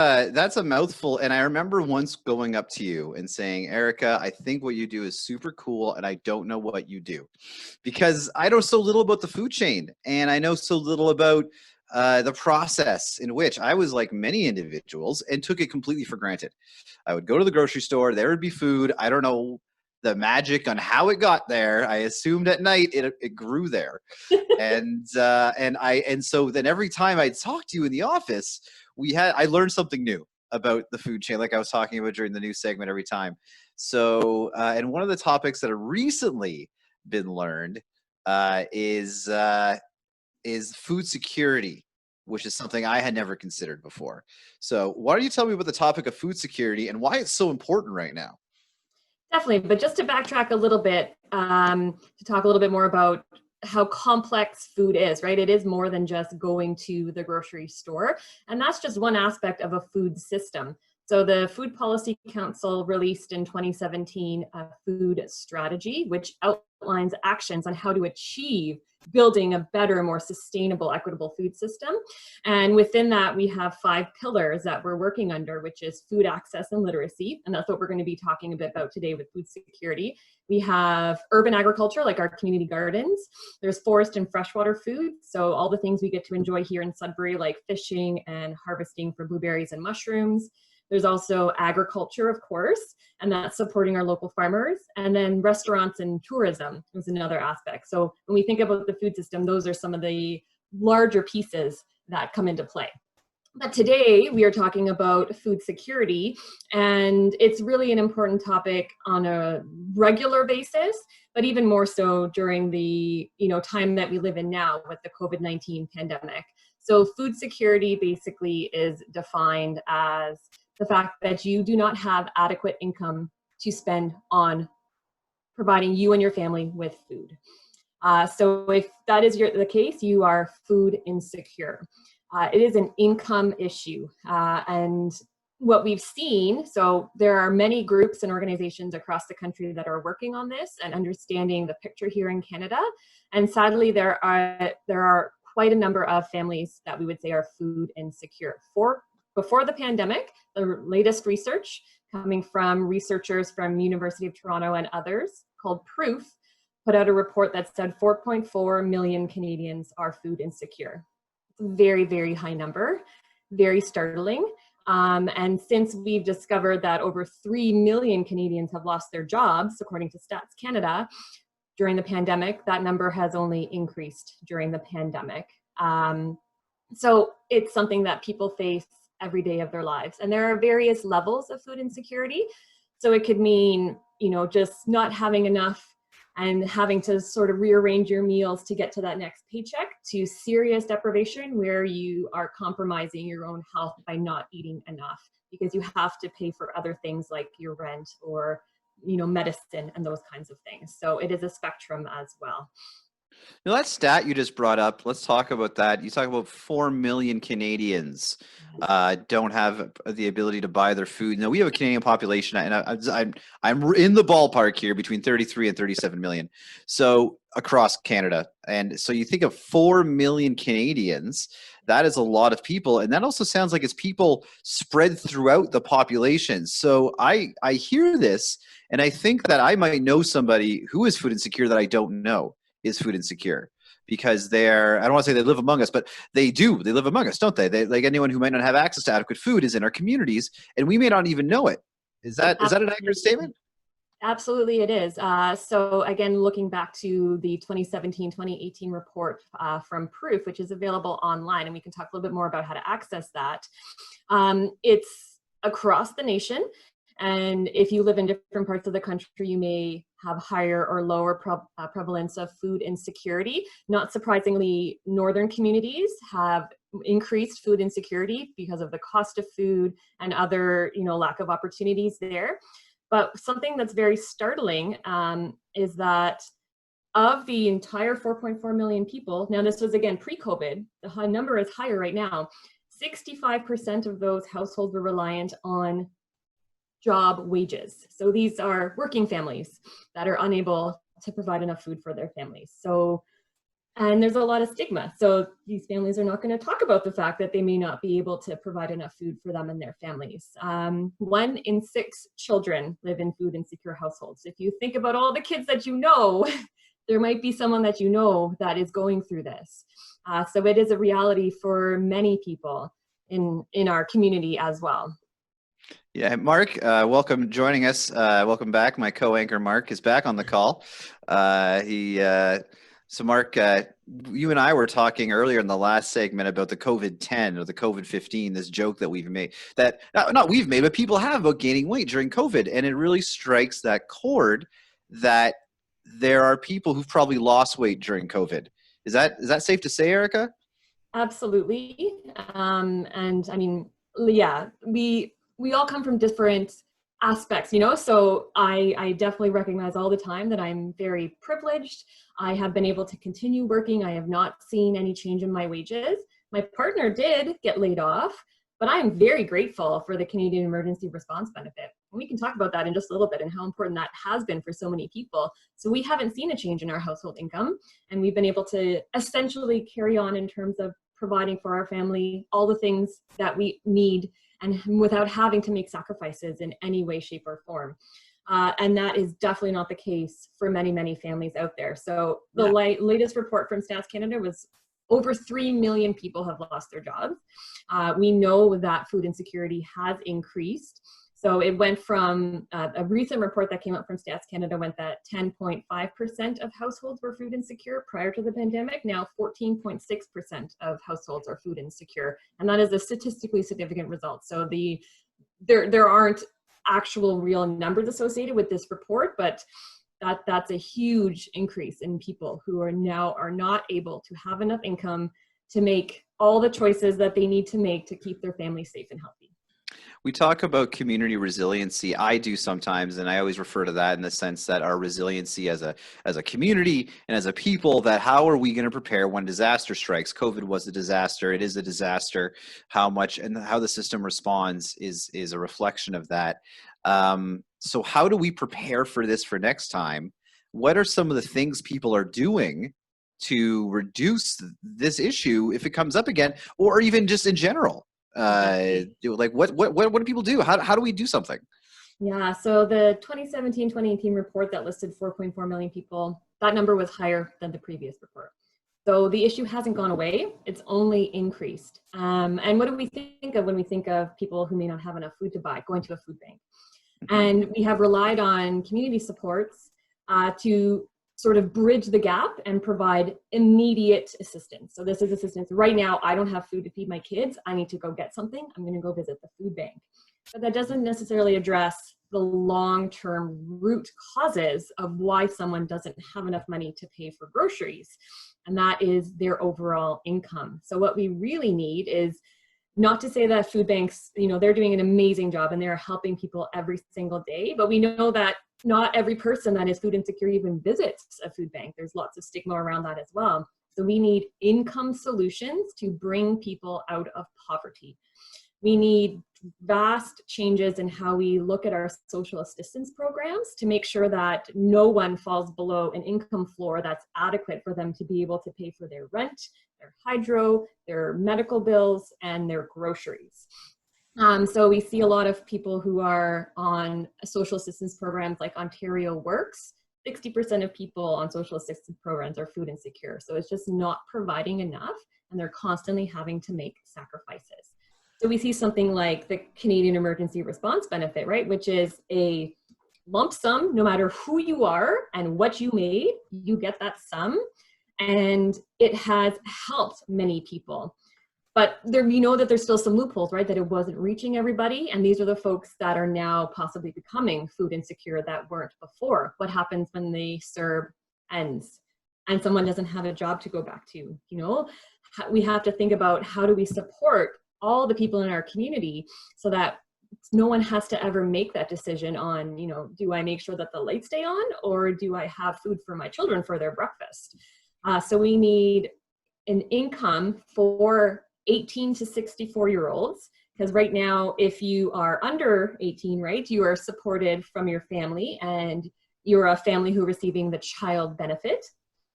That's a mouthful. And I remember once going up to you and saying, Erica, I think what you do is super cool, and I don't know what you do. Because I know so little about the food chain, and I know so little about the process in which I was like many individuals and took it completely for granted. I would go to the grocery store, there would be food. I don't know the magic on how it got there. I assumed at night it grew there. And so then every time I'd talk to you in the office, I learned something new about the food chain, like I was talking about during the news segment every time. So and one of the topics that have recently been learned is food security, which is something I had never considered before. So why don't you tell me about the topic of food security and why it's so important right now? Definitely, but just to backtrack a little bit, to talk a little bit more about how complex food is, right? It is more than just going to the grocery store, and that's just one aspect of a food system. So the Food Policy Council released in 2017 a food strategy, which outlines actions on how to achieve building a better, more sustainable, equitable food system. And within that, we have 5 pillars that we're working under, which is food access and literacy. And that's what we're going to be talking a bit about today with food security. We have urban agriculture, like our community gardens. There's forest and freshwater food. So all the things we get to enjoy here in Sudbury, like fishing and harvesting for blueberries and mushrooms. There's also agriculture, of course, and that's supporting our local farmers. And then restaurants and tourism is another aspect. So when we think about the food system, those are some of the larger pieces that come into play. But today we are talking about food security, and it's really an important topic on a regular basis, but even more so during the time that we live in now with the COVID-19 pandemic. So food security basically is defined as the fact that you do not have adequate income to spend on providing you and your family with food. So if that is the case, you are food insecure. It is an income issue. And what we've seen, so there are many groups and organizations across the country that are working on this and understanding the picture here in Canada. And sadly, there are quite a number of families that we would say are food insecure. Before the pandemic, the latest research coming from researchers from University of Toronto and others called Proof put out a report that said 4.4 million Canadians are food insecure. It's a very, very high number, very startling. And since we've discovered that over 3 million Canadians have lost their jobs, according to Stats Canada, during the pandemic, that number has only increased during the pandemic. So it's something that people face every day of their lives. And there are various levels of food insecurity. So it could mean, just not having enough and having to sort of rearrange your meals to get to that next paycheck, to serious deprivation where you are compromising your own health by not eating enough because you have to pay for other things like your rent or, medicine and those kinds of things. So it is a spectrum as well. Now, that stat you just brought up, let's talk about that. You talk about 4 million Canadians don't have the ability to buy their food. Now, we have a Canadian population, and I'm in the ballpark here between 33 and 37 million, so across Canada. And so you think of 4 million Canadians, that is a lot of people. And that also sounds like it's people spread throughout the population. So I hear this, and I think that I might know somebody who is food insecure that I don't know is food insecure, because I don't want to say they live among us, but they live among us, don't they? Like anyone who might not have access to adequate food is in our communities, and we may not even know it. Is that an accurate statement? Absolutely, it is. So again, looking back to the 2017-2018 report from Proof, which is available online, and we can talk a little bit more about how to access that. It's across the nation. And if you live in different parts of the country, you may have higher or lower prevalence of food insecurity. Not surprisingly, northern communities have increased food insecurity because of the cost of food and other, lack of opportunities there. But something that's very startling is that of the entire 4.4 million people, now this was again pre-COVID, the number is higher right now, 65% of those households were reliant on job wages. So these are working families that are unable to provide enough food for their families. So And there's a lot of stigma. So these families are not going to talk about the fact that they may not be able to provide enough food for them and their families. 1 in 6 children live in food insecure households. If you think about all the kids that you know, there might be someone that you know that is going through this. So it is a reality for many people in our community as well. Yeah, Mark, welcome joining us. Welcome back. My co-anchor Mark is back on the call. So Mark, you and I were talking earlier in the last segment about the COVID-10 or the COVID-15, this joke that we've made, that not we've made, but people have about gaining weight during COVID. And it really strikes that chord that there are people who've probably lost weight during COVID. Is that safe to say, Erica? Absolutely. And I mean, yeah, we all come from different aspects, so I definitely recognize all the time that I'm very privileged. I have been able to continue working. I have not seen any change in my wages. My partner did get laid off, but I am very grateful for the Canadian Emergency Response Benefit. And we can talk about that in just a little bit and how important that has been for so many people. So we haven't seen a change in our household income, and we've been able to essentially carry on in terms of providing for our family all the things that we need, and without having to make sacrifices in any way, shape, or form. And that is definitely not the case for many, many families out there. So the latest report from Stats Canada was over 3 million people have lost their jobs. We know that food insecurity has increased. So it went from a recent report that came out from Stats Canada went that 10.5% of households were food insecure prior to the pandemic. Now 14.6% of households are food insecure. And that is a statistically significant result. So there aren't actual real numbers associated with this report, but that's a huge increase in people who are not able to have enough income to make all the choices that they need to make to keep their family safe and healthy. We talk about community resiliency. I do sometimes, and I always refer to that in the sense that our resiliency as a community and as a people, that how are we going to prepare when disaster strikes? COVID was a disaster. It is a disaster. How much and how the system responds is a reflection of that. So how do we prepare for this for next time? What are some of the things people are doing to reduce this issue if it comes up again, or even just in general? Like what do people do? How do we do something? Yeah, so the 2017-2018 report that listed 4.4 million people, that number was higher than the previous report. So the issue hasn't gone away, it's only increased. And what do we think of when we think of people who may not have enough food to buy, going to a food bank? And we have relied on community supports to sort of bridge the gap and provide immediate assistance. So this is assistance. Right now, I don't have food to feed my kids. I need to go get something. I'm going to go visit the food bank. But that doesn't necessarily address the long-term root causes of why someone doesn't have enough money to pay for groceries. And that is their overall income. So what we really need is not to say that food banks, they're doing an amazing job and they're helping people every single day, but we know that not every person that is food insecure even visits a food bank. There's lots of stigma around that as well. So we need income solutions to bring people out of poverty. We need vast changes in how we look at our social assistance programs to make sure that no one falls below an income floor that's adequate for them to be able to pay for their rent, their hydro, their medical bills, and their groceries. So we see a lot of people who are on social assistance programs like Ontario Works. 60% of people on social assistance programs are food insecure. So it's just not providing enough, and they're constantly having to make sacrifices. So we see something like the Canadian Emergency Response Benefit, right, which is a lump sum. No matter who you are and what you made, you get that sum. And it has helped many people. But we know that there's still some loopholes, right? That it wasn't reaching everybody. And these are the folks that are now possibly becoming food insecure that weren't before. What happens when the CERB ends and someone doesn't have a job to go back to? We have to think about how do we support all the people in our community so that no one has to ever make that decision on, do I make sure that the lights stay on, or do I have food for my children for their breakfast? So we need an income for 18 to 64-year-olds, because right now, if you are under 18, right, you are supported from your family, and you're a family who are receiving the child benefit.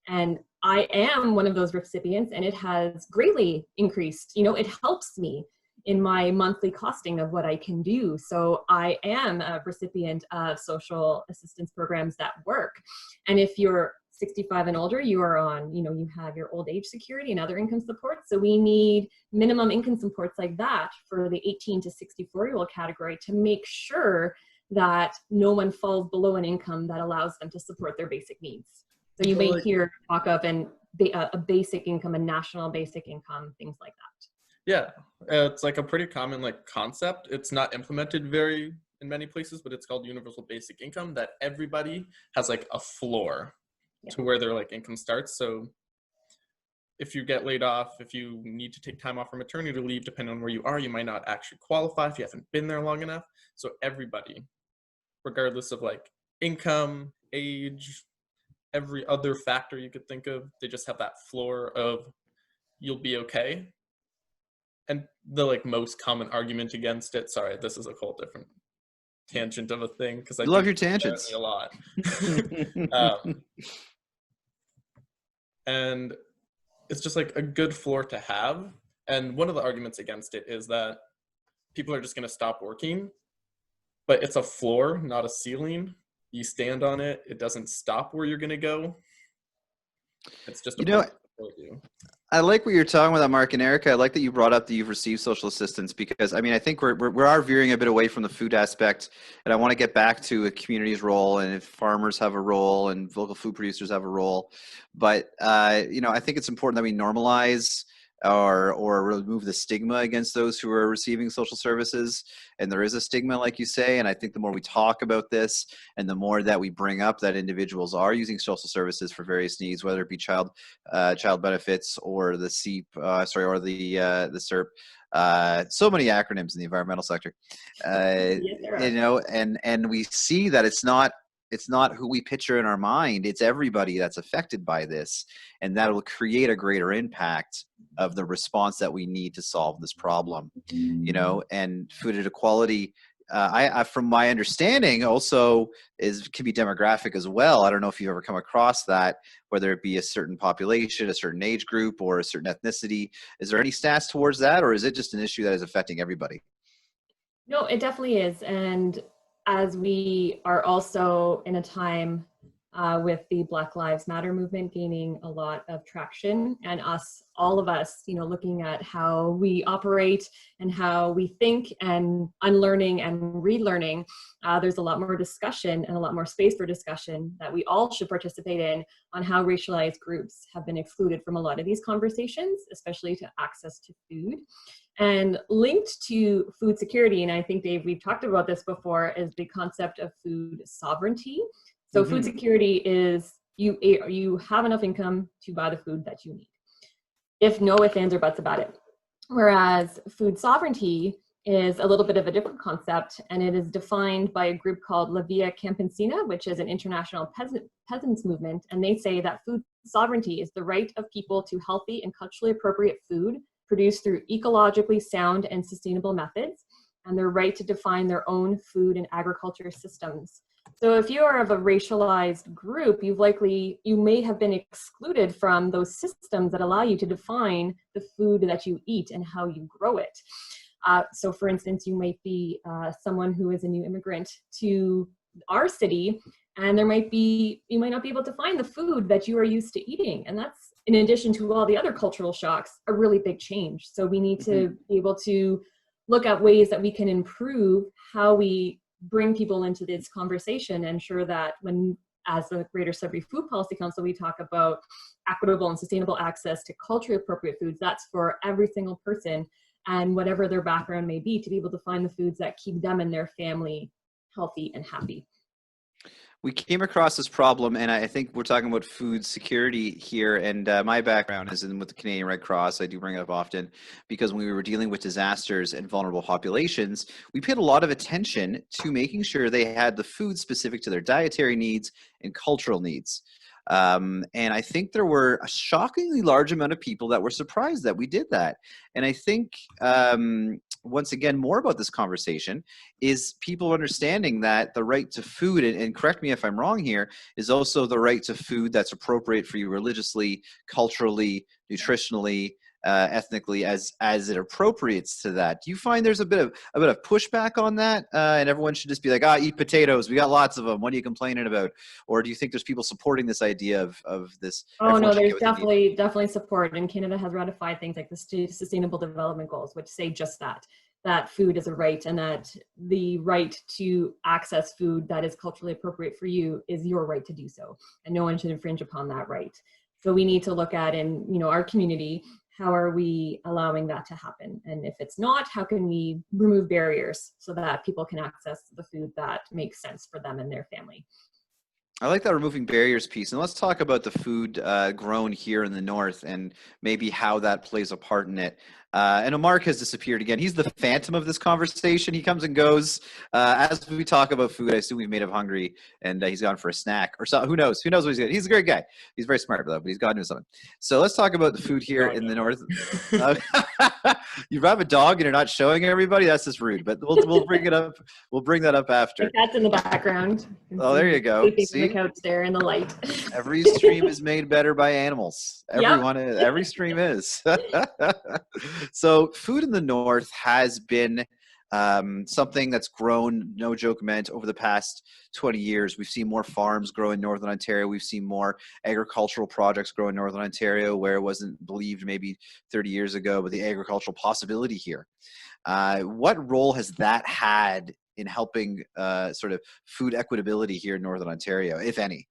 And I am one of those recipients, and it has greatly increased. You know, it helps me in my monthly costing of what I can do. So I am a recipient of social assistance programs that work. And if you're 65 and older, you are on, you know, you have your old age security and other income support. So we need minimum income supports like that for the 18 to 64-year-old category to make sure that no one falls below an income that allows them to support their basic needs. So you may hear talk of a basic income, a national basic income, things like that. Yeah, it's like a pretty common like concept. It's not implemented very in many places, but it's called universal basic income, that everybody has like a floor to where their like income starts. So if you get laid off, if you need to take time off for maternity leave, depending on where you are, you might not actually qualify if you haven't been there long enough. So everybody, regardless of like income, age, every other factor you could think of, they just have that floor of you'll be okay. And the like most common argument against it, sorry, this is a whole different tangent of a thing because I love your tangents a lot. And it's just like a good floor to have. And one of the arguments against it is that people are just going to stop working, but it's a floor, not a ceiling. You stand on it. It doesn't stop where you're going to go. It's just I like what you're talking about, Mark and Erica. I like that you brought up that you've received social assistance, because I mean, I think we are veering a bit away from the food aspect, and I want to get back to a community's role, and if farmers have a role and local food producers have a role. But you know, I think it's important that we normalize or remove the stigma against those who are receiving social services. And there is a stigma, like you say, and I think the more we talk about this and the more that we bring up that individuals are using social services for various needs, whether it be child benefits or the CEAP, or the SERP, so many acronyms in the environmental sector, you know, and we see that it's not who we picture in our mind. It's everybody that's affected by this, and that will create a greater impact of the response that we need to solve this problem. You know, and food inequality, I from my understanding, also can be demographic as well. I don't know if you've ever come across that, whether it be a certain population, a certain age group, or a certain ethnicity. Is there any stats towards that, or is it just an issue that is affecting everybody? No, it definitely is. And as we are also in a time with the Black Lives Matter movement gaining a lot of traction, and all of us, you know, looking at how we operate and how we think, and unlearning and relearning, there's a lot more discussion and a lot more space for discussion that we all should participate in on how racialized groups have been excluded from a lot of these conversations, especially to access to food. And linked to food security, and I think, Dave, we've talked about this before, is the concept of food sovereignty. So food security is you have enough income to buy the food that you need, if no ifs, ands, or buts about it. Whereas food sovereignty is a little bit of a different concept, and it is defined by a group called La Via Campesina, which is an international peasants movement, and they say that food sovereignty is the right of people to healthy and culturally appropriate food produced through ecologically sound and sustainable methods, and their right to define their own food and agriculture systems. So if you are of a racialized group, you may have been excluded from those systems that allow you to define the food that you eat and how you grow it. So for instance, you might be someone who is a new immigrant to our city, and you might not be able to find the food that you are used to eating. And that's, in addition to all the other cultural shocks, a really big change. So we need to be able to look at ways that we can improve how we bring people into this conversation, and ensure that as the Greater Sudbury Food Policy Council, we talk about equitable and sustainable access to culturally appropriate foods. That's for every single person, and whatever their background may be, to be able to find the foods that keep them and their family healthy and happy. We came across this problem, and I think we're talking about food security here, and my background is with the Canadian Red Cross. I do bring it up often because when we were dealing with disasters and vulnerable populations, we paid a lot of attention to making sure they had the food specific to their dietary needs and cultural needs. And I think there were a shockingly large amount of people that were surprised that we did that. And I think, once again, more about this conversation is people understanding that the right to food, and correct me if I'm wrong here, is also the right to food that's appropriate for you religiously, culturally, nutritionally, ethnically, as it appropriates to that. Do you find there's a bit of pushback on that, and everyone should just be like, eat potatoes, we got lots of them, what are you complaining about? Or do you think there's people supporting this idea of this? Oh no, there's definitely support, and Canada has ratified things like the Sustainable Development Goals, which say just that food is a right, and that the right to access food that is culturally appropriate for you is your right to do so, and no one should infringe upon that right. So we need to look at, in our community, how are we allowing that to happen? And if it's not, how can we remove barriers so that people can access the food that makes sense for them and their family? I like that removing barriers piece. And let's talk about the food grown here in the north and maybe how that plays a part in it. And Mark has disappeared again. He's the phantom of this conversation. He comes and goes. As we talk about food, I assume we've made him hungry and he's gone for a snack or so. Who knows? Who knows what he's doing? He's a great guy. He's very smart, though, but he's gone to something. So let's talk about the food here in the north. You have a dog and you're not showing everybody? That's just rude, but we'll bring it up. We'll bring that up after. The cat's in the background. Oh, there you go. See? On the couch there in the light. Every stream is made better by animals. Every stream is. So food in the north has been something that's grown, no joke meant, over the past 20 years. We've seen more farms grow in Northern Ontario. We've seen more agricultural projects grow in Northern Ontario where it wasn't believed maybe 30 years ago, but the agricultural possibility here. What role has that had in helping sort of food equitability here in Northern Ontario, if any?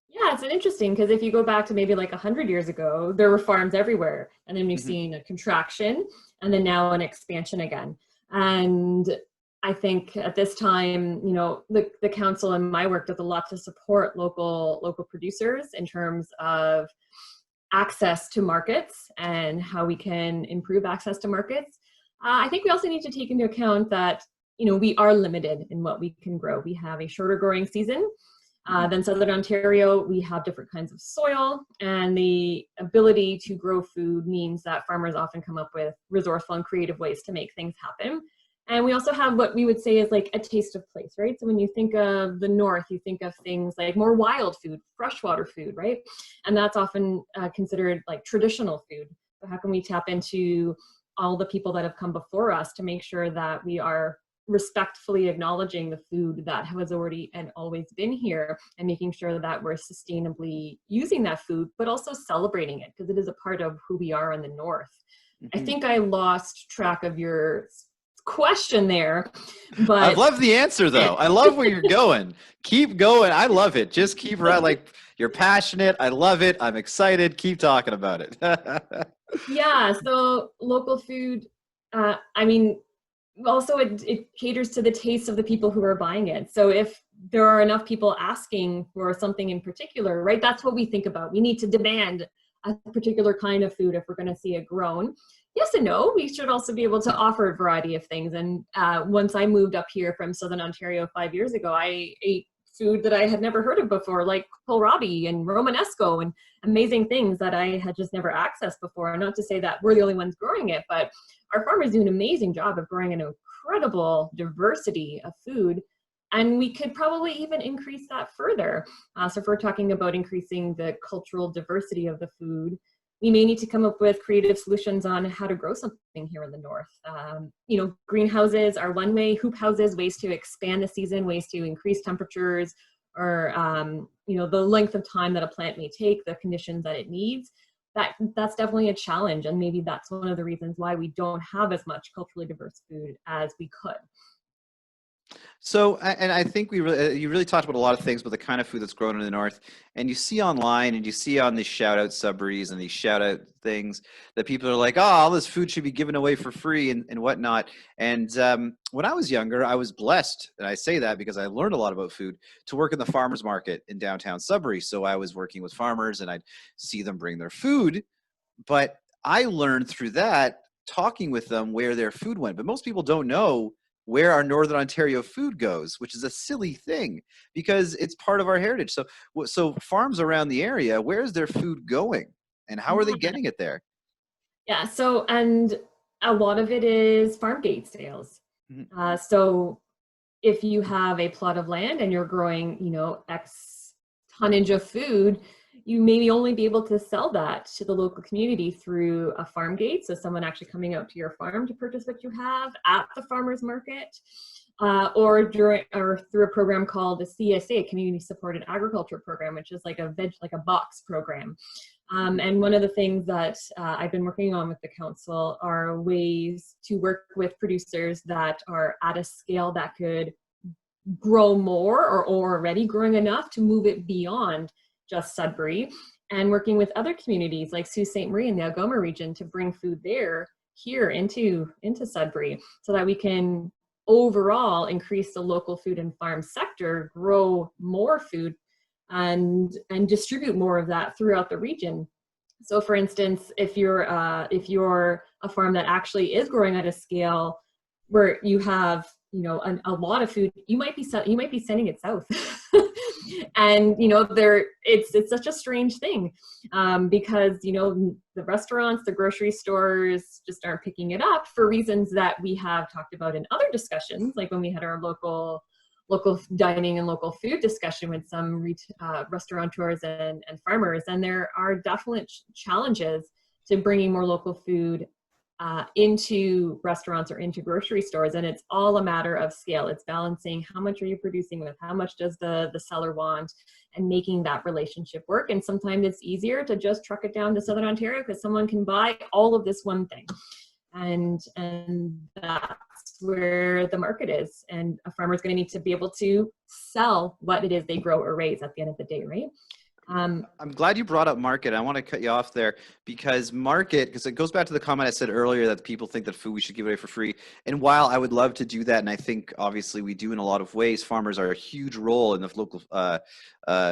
Yeah, it's interesting because if you go back to maybe like 100 years ago, there were farms everywhere. And then we've seen a contraction and then now an expansion again. And I think at this time, the council and my work does a lot to support local producers in terms of access to markets and how we can improve access to markets. I think we also need to take into account that, we are limited in what we can grow. We have a shorter growing season than Southern Ontario. We have different kinds of soil, and the ability to grow food means that farmers often come up with resourceful and creative ways to make things happen. And we also have what we would say is like a taste of place, right? So when you think of the north, you think of things like more wild food, freshwater food, right? And that's often considered like traditional food. So how can we tap into all the people that have come before us to make sure that we are respectfully acknowledging the food that has already and always been here, and making sure that we're sustainably using that food, but also celebrating it because it is a part of who we are in the north. I think I lost track of your question there, but I love the answer though. I love where you're going. Keep going. I love it. Just keep right. Like, you're passionate. I love it. I'm excited. Keep talking about it. Yeah. So local food, also it caters to the taste of the people who are buying it. So if there are enough people asking for something in particular, right, that's what we think about. We need to demand a particular kind of food if we're going to see it grown. Yes and no, we should also be able to offer a variety of things. And once I moved up here from Southern Ontario 5 years ago, I ate food that I had never heard of before, like kohlrabi and Romanesco and amazing things that I had just never accessed before. And not to say that we're the only ones growing it, but our farmers do an amazing job of growing an incredible diversity of food. And we could probably even increase that further. So if we're talking about increasing the cultural diversity of the food, we may need to come up with creative solutions on how to grow something here in the north. Greenhouses are one way, hoop houses, ways to expand the season, ways to increase temperatures, or the length of time that a plant may take, the conditions that it needs. That's definitely a challenge, and maybe that's one of the reasons why we don't have as much culturally diverse food as we could. So, and I think you really talked about a lot of things, but the kind of food that's grown in the north, and you see online and you see on these shout out Sudburys and these shout out things that people are like, oh, all this food should be given away for free and whatnot. And when I was younger, I was blessed, and I say that because I learned a lot about food, to work in the farmers market in downtown Sudbury. So I was working with farmers and I'd see them bring their food, but I learned through that, talking with them, where their food went. But most people don't know where our Northern Ontario food goes, which is a silly thing because it's part of our heritage. So farms around the area, where is their food going and how are they getting it there? Yeah, so, and a lot of it is farm gate sales. So if you have a plot of land and you're growing, you know, X tonnage of food, you maybe only be able to sell that to the local community through a farm gate. So someone actually coming out to your farm to purchase what you have at the farmer's market, or through a program called the CSA, Community Supported Agriculture Program, which is like a box program. And one of the things that I've been working on with the council are ways to work with producers that are at a scale that could grow more or already growing enough to move it beyond just Sudbury, and working with other communities like Sault Ste. Marie in the Algoma region to bring food here into Sudbury, so that we can overall increase the local food and farm sector, grow more food, and distribute more of that throughout the region. So for instance, if you're a farm that actually is growing at a scale where you have, you know, a lot of food, you might be sending it south. And you know, it's such a strange thing, because you know, the restaurants, the grocery stores just aren't picking it up for reasons that we have talked about in other discussions, like when we had our local dining and local food discussion with some restaurateurs and farmers. And there are definite challenges to bringing more local food into restaurants or into grocery stores. And it's all a matter of scale. It's balancing how much are you producing with, how much does the seller want, and making that relationship work. And sometimes it's easier to just truck it down to Southern Ontario because someone can buy all of this one thing. And that's where the market is. And a farmer is going to need to be able to sell what it is they grow or raise at the end of the day, right? I'm glad you brought up market. I want to cut you off there because it goes back to the comment I said earlier that people think that food we should give away for free. And while I would love to do that, and I think obviously we do in a lot of ways, farmers are a huge role in the local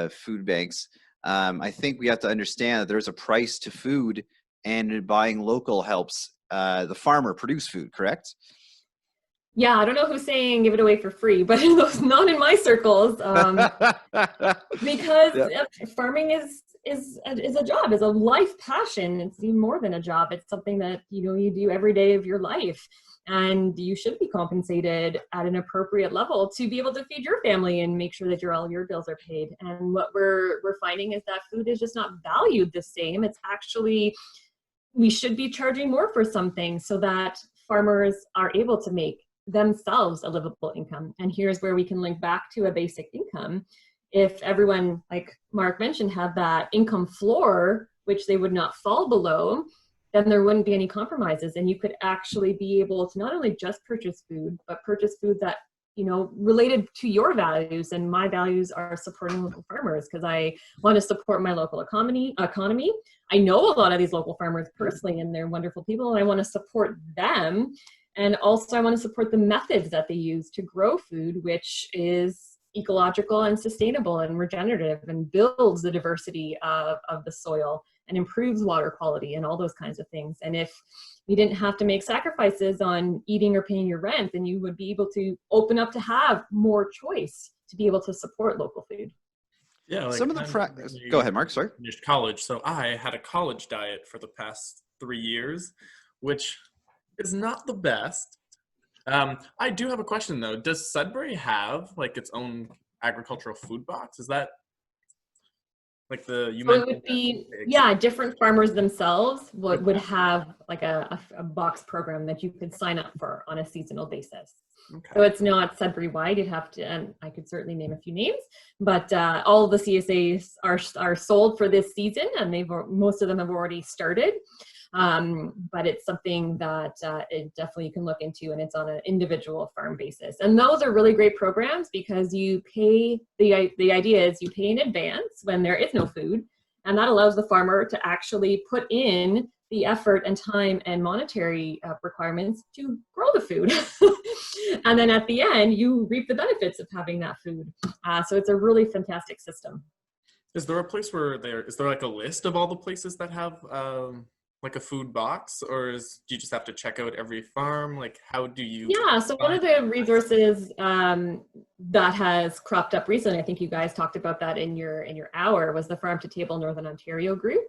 food banks. I think we have to understand that there's a price to food, and buying local helps the farmer produce food, correct? Yeah, I don't know who's saying give it away for free, but not in my circles. Because farming is a job, is a life passion. It's even more than a job. It's something that, you know, you do every day of your life, and you should be compensated at an appropriate level to be able to feed your family and make sure that all your bills are paid. And what we're finding is that food is just not valued the same. It's actually, we should be charging more for something so that farmers are able to make themselves a livable income. And here's where we can link back to a basic income. If everyone, like Mark mentioned, had that income floor, which they would not fall below, then there wouldn't be any compromises. And you could actually be able to not only just purchase food, but purchase food that, you know, related to your values. And my values are supporting local farmers because I want to support my local economy. I know a lot of these local farmers personally, and they're wonderful people, and I want to support them. And also I want to support the methods that they use to grow food, which is ecological and sustainable and regenerative and builds the diversity of the soil and improves water quality and all those kinds of things. And if you didn't have to make sacrifices on eating or paying your rent, then you would be able to open up to have more choice to be able to support local food. Yeah, like some of the go ahead, Mark. Sorry. Finished college, so I had a college diet for the past 3 years, which is not the best. I do have a question though. Does Sudbury have like its own agricultural food box? Is that like you mentioned? It would be, different farmers themselves would have like a box program that you could sign up for on a seasonal basis. Okay. So it's not Sudbury wide. You'd have to, and I could certainly name a few names, but all the CSAs are sold for this season, and most of them have already started. But it's something that it definitely you can look into, and it's on an individual farm basis. And those are really great programs because you pay, the idea is you pay in advance when there is no food, and that allows the farmer to actually put in the effort and time and monetary requirements to grow the food. And then at the end, you reap the benefits of having that food. So it's a really fantastic system. Is there a place where is there like a list of all the places that have like a food box, or do you just have to check out every farm? Like, how do you? Yeah, so one of the resources that has cropped up recently, I think you guys talked about that in your hour, was the Farm to Table Northern Ontario group.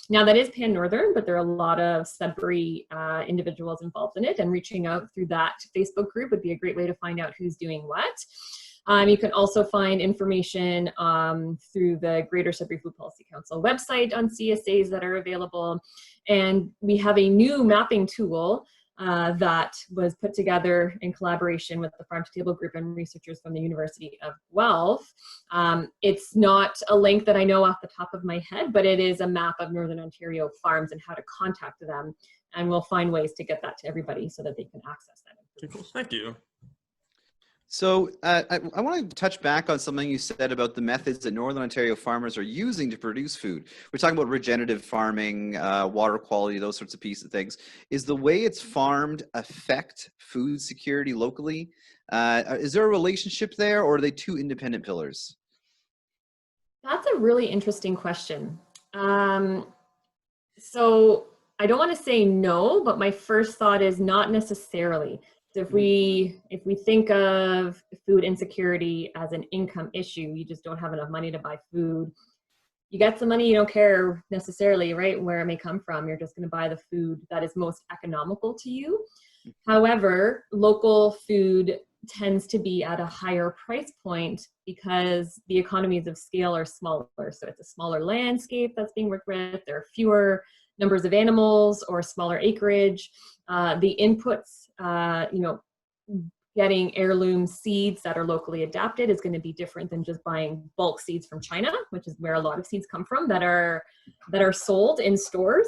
Now that is pan-northern, but there are a lot of Sudbury individuals involved in it, and reaching out through that Facebook group would be a great way to find out who's doing what. You can also find information through the Greater Sudbury Food Policy Council website on CSAs that are available. And we have a new mapping tool that was put together in collaboration with the Farm to Table group and researchers from the University of Guelph. It's not a link that I know off the top of my head, but it is a map of Northern Ontario farms and how to contact them. And we'll find ways to get that to everybody so that they can access that. Cool. Thank you. So I want to touch back on something you said about the methods that Northern Ontario farmers are using to produce food. We're talking about regenerative farming, water quality, those sorts of pieces of things. Is the way it's farmed affect food security locally? Is there a relationship there, or are they two independent pillars? That's a really interesting question. So I don't want to say no, but my first thought is not necessarily. So if we think of food insecurity as an income issue, you just don't have enough money to buy food. You get some money, you don't care necessarily, right, where it may come from. You're just going to buy the food that is most economical to you. However, local food tends to be at a higher price point because the economies of scale are smaller. So it's a smaller landscape that's being worked with. There are fewer numbers of animals or smaller acreage. The inputs, getting heirloom seeds that are locally adapted is going to be different than just buying bulk seeds from China, which is where a lot of seeds come from that are sold in stores.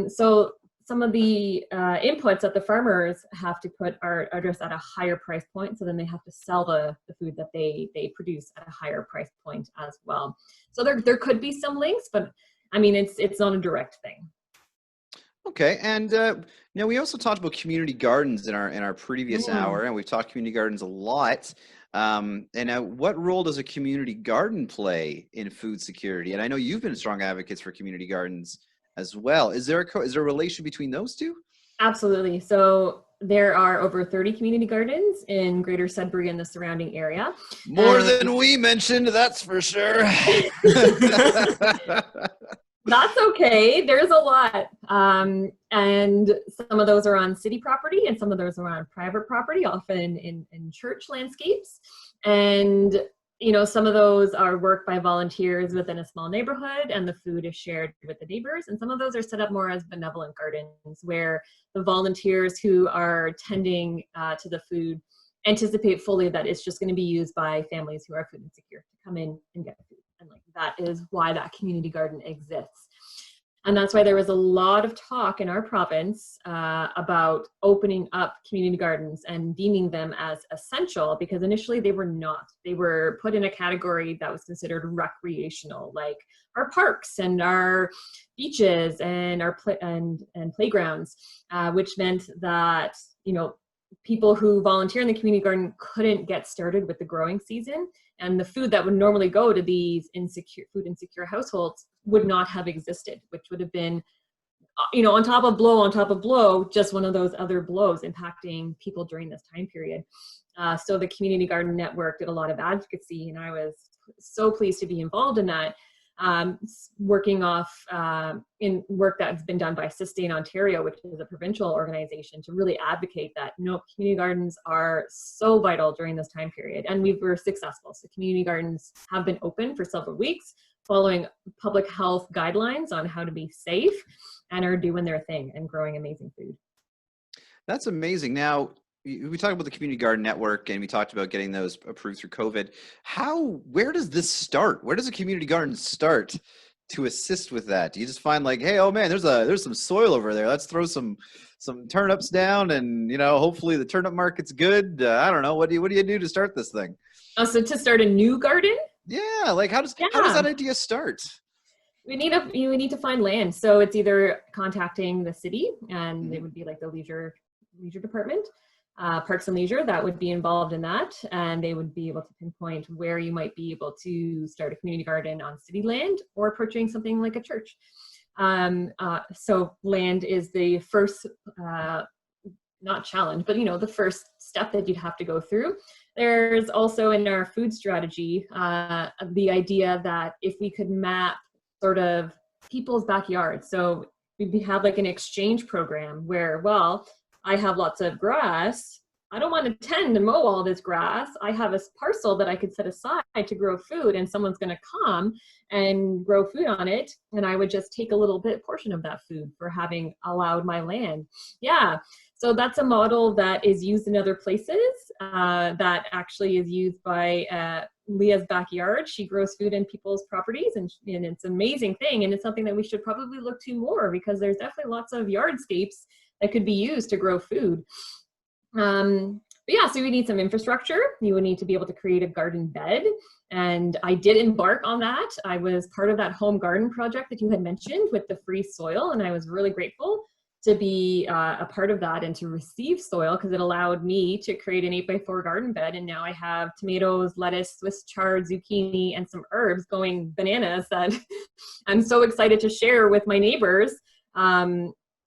So some of the inputs that the farmers have to put are just at a higher price point. So then they have to sell the food that they produce at a higher price point as well. So there could be some links, but I mean, it's not a direct thing. Okay, and now we also talked about community gardens in our previous hour, and we've talked community gardens a lot. And now, what role does a community garden play in food security? And I know you've been strong advocates for community gardens as well. Is there a relation between those two? Absolutely. So there are over 30 community gardens in Greater Sudbury and the surrounding area. More than we mentioned, that's for sure. That's okay. There's a lot. And some of those are on city property and some of those are on private property, often in church landscapes. And, some of those are worked by volunteers within a small neighborhood and the food is shared with the neighbors. And some of those are set up more as benevolent gardens where the volunteers who are tending to the food anticipate fully that it's just going to be used by families who are food insecure to come in and get food. And that is why that community garden exists. And that's why there was a lot of talk in our province about opening up community gardens and deeming them as essential, because initially they were not. They were put in a category that was considered recreational, like our parks and our beaches and our playgrounds, which meant that, people who volunteer in the community garden couldn't get started with the growing season, and the food that would normally go to these food insecure households would not have existed, which would have been, on top of blow, just one of those other blows impacting people during this time period. So the Community Garden Network did a lot of advocacy, and I was so pleased to be involved in that. Working off in work that's been done by Sustain Ontario, which is a provincial organization, to really advocate that community gardens are so vital during this time period. And we were successful. So community gardens have been open for several weeks, following public health guidelines on how to be safe, and are doing their thing and growing amazing food. That's amazing. Now, we talked about the Community Garden Network, and we talked about getting those approved through COVID. Where does this start? Where does a community garden start to assist with that? Do you just find like, hey, oh man, there's some soil over there. Let's throw some turnips down, and hopefully the turnip market's good. I don't know. What do you do to start this thing? So to start a new garden? Yeah, like how does that idea start? We need to find land. So it's either contacting the city, and it would be like the leisure department. Parks and Leisure, that would be involved in that, and they would be able to pinpoint where you might be able to start a community garden on city land or approaching something like a church. So land is the first, not challenge, but the first step that you'd have to go through. There's also in our food strategy, the idea that if we could map sort of people's backyards. So we have like an exchange program where, well, I have lots of grass. I don't want to tend to mow all this grass. I have a parcel that I could set aside to grow food, and someone's going to come and grow food on it. And I would just take a little portion of that food for having allowed my land. Yeah. So that's a model that is used in other places, that actually is used by Leah's backyard. She grows food in people's properties, and it's an amazing thing. And it's something that we should probably look to more, because there's definitely lots of yardscapes that could be used to grow food. But yeah, so we need some infrastructure. You would need to be able to create a garden bed. And I did embark on that. I was part of that home garden project that you had mentioned with the free soil. And I was really grateful to be a part of that and to receive soil, because it allowed me to create an 8x4 garden bed. And now I have tomatoes, lettuce, Swiss chard, zucchini, and some herbs going bananas that I'm so excited to share with my neighbors.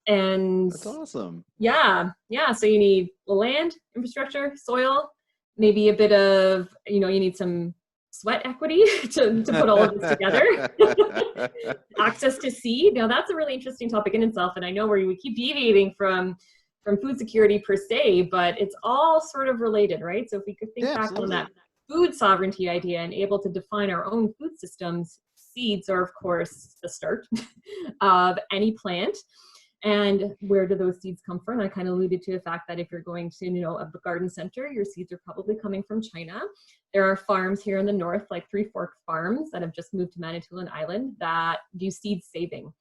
And that's awesome. Yeah. So you need land, infrastructure, soil, maybe a bit of, you need some sweat equity to put all of this together. Access to seed. Now that's a really interesting topic in itself. And I know where we keep deviating from food security per se, but it's all sort of related, right? So if we could think back on that food sovereignty idea and able to define our own food systems, seeds are of course the start of any plant. And where do those seeds come from? I kind of alluded to the fact that if you're going to, a garden center, your seeds are probably coming from China. There are farms here in the north, like Three Forks Farms, that have just moved to Manitoulin Island that do seed saving.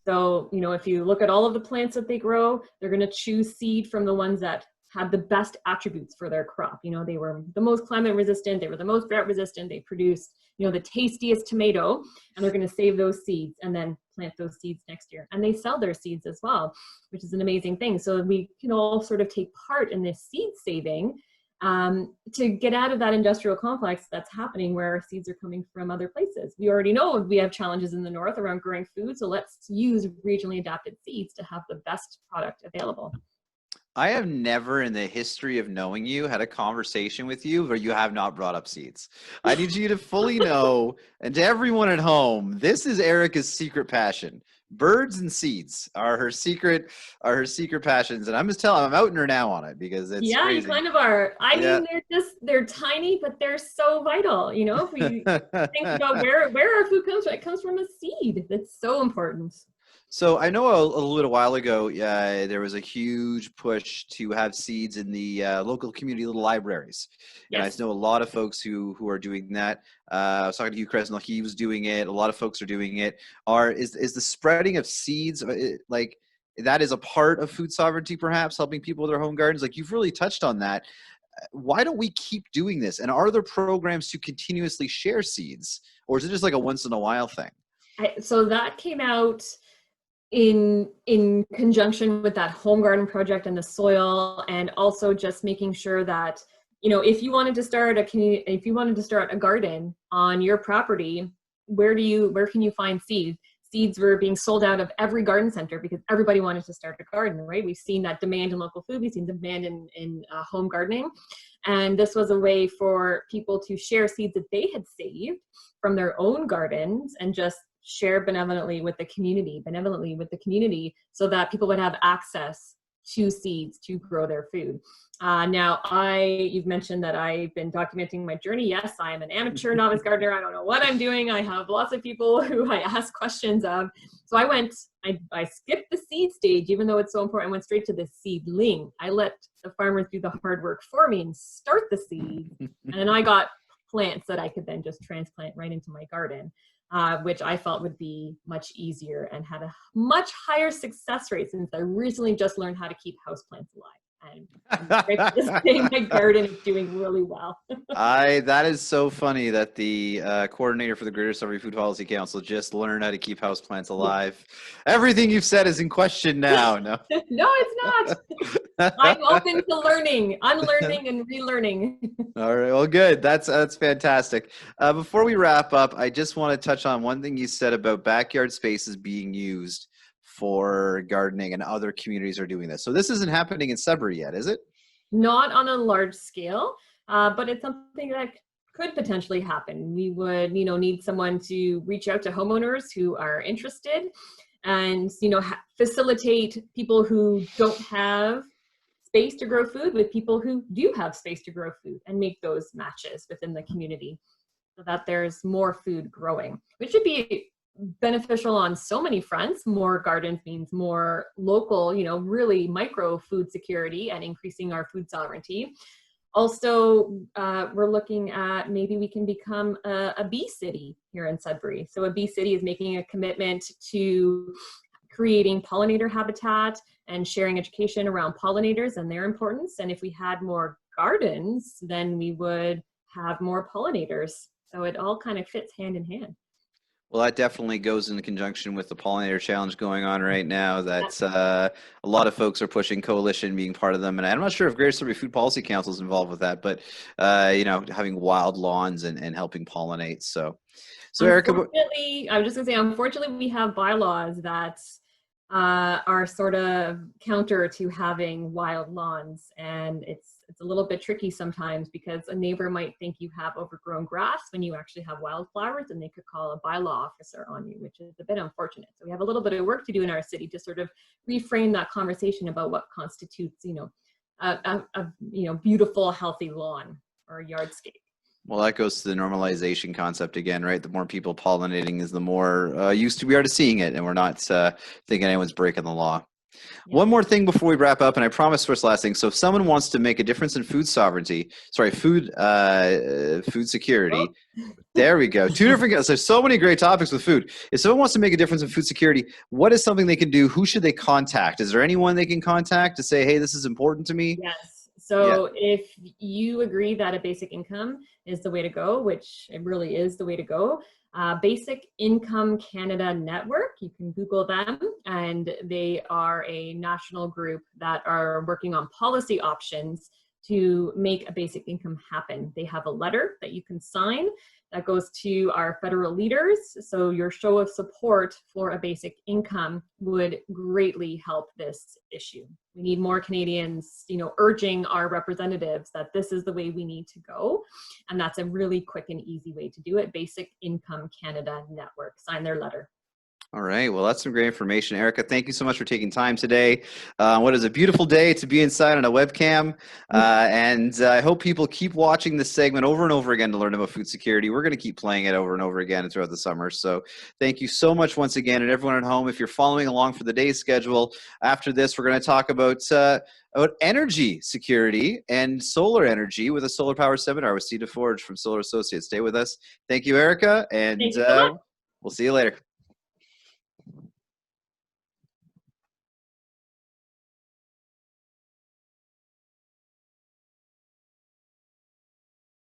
So, if you look at all of the plants that they grow, they're going to choose seed from the ones that had the best attributes for their crop. They were the most climate resistant, they were the most drought resistant, they produced, the tastiest tomato, and they're going to save those seeds and then plant those seeds next year. And they sell their seeds as well, which is an amazing thing. So we can all sort of take part in this seed saving to get out of that industrial complex that's happening where our seeds are coming from other places. We already know we have challenges in the north around growing food, so let's use regionally adapted seeds to have the best product available. I have never in the history of knowing you had a conversation with you where you have not brought up seeds. I need you to fully know, and to everyone at home, this is Erica's secret passion. Birds and seeds are her secret passions. And I'm just telling, I'm outing her now on it because it's crazy. You kind of are. I mean, they're tiny, but they're so vital. If we think about where our food comes from, it comes from a seed. That's so important. So I know a little while ago, there was a huge push to have seeds in the local community little libraries. Yes. And I know a lot of folks who are doing that. I was talking to Hugh Cresnell, he was doing it. A lot of folks are doing it. Is the spreading of seeds, like that is a part of food sovereignty, perhaps helping people with their home gardens? Like you've really touched on that. Why don't we keep doing this? And are there programs to continuously share seeds, or is it just like a once in a while thing? So that came out in conjunction with that home garden project and the soil, and also just making sure that if you wanted to start a garden on your property, where can you find seeds? Seeds were being sold out of every garden center because everybody wanted to start a garden, right? We've seen that demand in local food, we've seen demand in home gardening, and this was a way for people to share seeds that they had saved from their own gardens and just share benevolently with the community so that people would have access to seeds to grow their food. Now, you've mentioned that I've been documenting my journey. Yes, I am an amateur novice gardener. I don't know what I'm doing. I have lots of people who I ask questions of. So I skipped the seed stage, even though it's so important. I went straight to the seedling. I let the farmers do the hard work for me and start the seed. And then I got plants that I could then just transplant right into my garden. Which I felt would be much easier and had a much higher success rate since I recently just learned how to keep houseplants alive. And I'm grateful to say my garden is doing really well. That is so funny that the coordinator for the Greater Sudbury Food Policy Council just learned how to keep houseplants alive. Everything you've said is in question now. No, no, it's not. I'm open to learning, unlearning, and relearning. All right. Well, good. That's fantastic. Before we wrap up, I just want to touch on one thing you said about backyard spaces being used for gardening, and other communities are doing this. So this isn't happening in Sudbury yet, is it? Not on a large scale, but it's something that could potentially happen. We would, need someone to reach out to homeowners who are interested and, facilitate people who don't have space to grow food with people who do have space to grow food, and make those matches within the community so that there's more food growing, which should be beneficial on so many fronts. More gardens means more local, really micro food security and increasing our food sovereignty. Also, we're looking at maybe we can become a bee city here in Sudbury. So a bee city is making a commitment to creating pollinator habitat and sharing education around pollinators and their importance. And if we had more gardens, then we would have more pollinators. So it all kind of fits hand in hand. Well, that definitely goes in conjunction with the pollinator challenge going on right now. That's a lot of folks are pushing coalition, being part of them, and I'm not sure if Greater Sudbury Food Policy Council is involved with that, but having wild lawns and helping pollinate. So Erica, unfortunately, I was just gonna say, unfortunately, we have bylaws that are sort of counter to having wild lawns, and it's a little bit tricky sometimes because a neighbor might think you have overgrown grass when you actually have wildflowers, and they could call a bylaw officer on you, which is a bit unfortunate. So we have a little bit of work to do in our city to sort of reframe that conversation about what constitutes, a beautiful, healthy lawn or yardscape. well, that goes to the normalization concept again, right? The more people pollinating is the more used to we are to seeing it, and we're not thinking anyone's breaking the law. Yeah. One more thing before we wrap up, and I promise first last thing. So if someone wants to make a difference in food security, there we go. Two different guys. There's so many great topics with food. If someone wants to make a difference in food security, what is something they can do? Who should they contact? Is there anyone they can contact to say, hey, this is important to me? Yes. So if you agree that a basic income is the way to go, which it really is the way to go, Basic Income Canada Network, you can Google them, and they are a national group that are working on policy options to make a basic income happen. They have a letter that you can sign that goes to our federal leaders. So your show of support for a basic income would greatly help this issue. We need more Canadians, urging our representatives that this is the way we need to go. And that's a really quick and easy way to do it. Basic Income Canada Network. Sign their letter. All right. Well, that's some great information. Erica, thank you so much for taking time today. What is a beautiful day to be inside on a webcam. And I hope people keep watching this segment over and over again to learn about food security. We're going to keep playing it over and over again throughout the summer. So thank you so much once again. And everyone at home, if you're following along for the day's schedule, after this, we're going to talk about energy security and solar energy with a solar power seminar with Steve DeForge from Solar Associates. Stay with us. Thank you, Erica. And Thank you so much. We'll see you later.